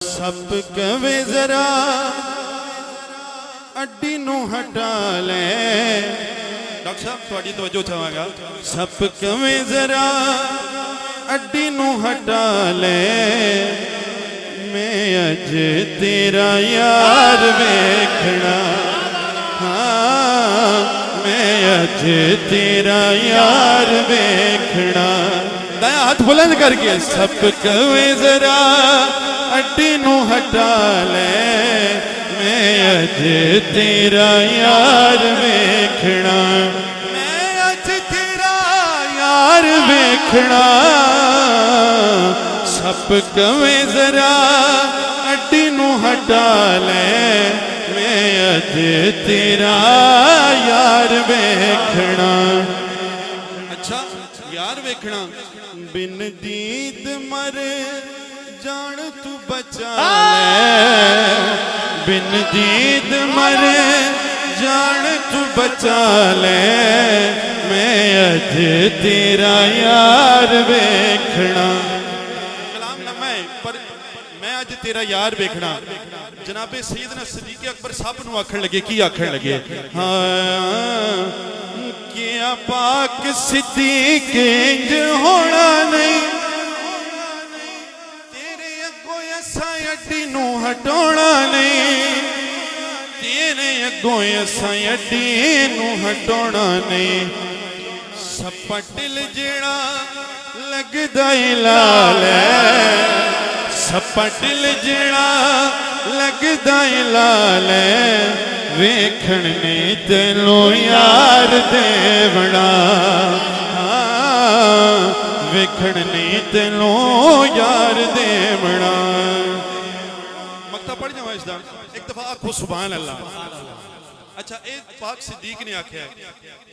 ਸੱਪ ਕਵੇ ਜ਼ਰਾ ਅੱਡੀ ਨੂੰ ਹਟਾ ਲੈ। ਡਾਕਟਰ ਸਾਹਿਬ ਤੁਹਾਡੀ ਤਵੱਜੋ ਚਾਹਾਂਗਾ। ਸੱਪ ਕਵੇ ਜ਼ਰਾ ਅੱਡੀ ਨੂੰ ਹਟਾ ਲੈ, ਮੈਂ ਅੱਜ ਤੇਰਾ ਯਾਰ ਵੇਖਣਾ, ਹਾਂ ਮੈਂ ਅੱਜ ਤੇਰਾ ਯਾਰ ਵੇਖਣਾ। दाया हाथ बुलंद करके सब कवे जरा अड्डी नू हटा ले, मैं अज तेरा यार वेखना, मैं अज तेरा यार वेखना। सब कवे जरा अड्डी नू हटा ले, मैं अज तेरा यार वेखना। अच्छा यार वेखना। बिन दीद मर जान तू बचा ले, बिन दीद मर जान तू बचा ले, मैं अज तेरा यार वेखना। कलाम लम्मा है पर मैं अज तेरा यार वेखना। जनाबे सैयदना सिद्दीक़ अकबर साहब नूं आखण लगे, की आखण लगे? हाँ क्या पाक सिद्दीक़ इंज होना नहीं, तेरे अगों असां अड्डी नूं हटाउणा नहीं, तेरे अगों असां अड्डी नूं हटाउणा नहीं। सप्पा ढिल जेड़ा लगदा ही लाल है, सप्पा ढिल जेड़ा लगदा ही लाल है, वेखण ने तैनूं यार देवना, वेखण ने तैनूं यार देवना। मक्ता पढ़ जाओ इसदा एक दफा आखो सुभान अल्लाह। अच्छा ये पाक सिद्दीक ने आख्या है,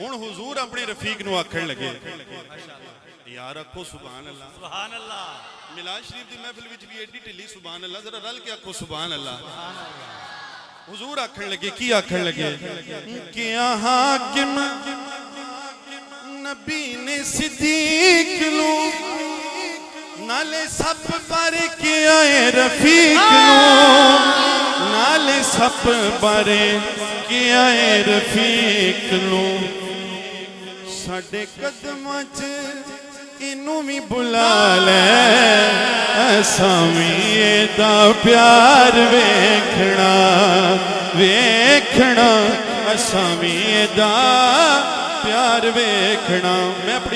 हुण हुजूर अपने रफीक नूं आखण लगे यार आखो सुभान अल्लाह। सुभान अल्लाह। मिलाद शरीफ दी महफिल विच भी एडी ढिली सुभान अल्लाह, जरा रल के आखो सुभान अल्लाह। हुजूर आखण लगे, की आखण लगे? क्या हाकिम नबी ने सिद्दीक नूं नाले सब बारे किया है रफीक नूं, नाले सब बारे किया है रफीक नूं। साडे कदमां च इनू भी बुला ले, असां भी एदा प्यार वेखना, वेखना असां भी एदा प्यार वेखना। मैं अपनी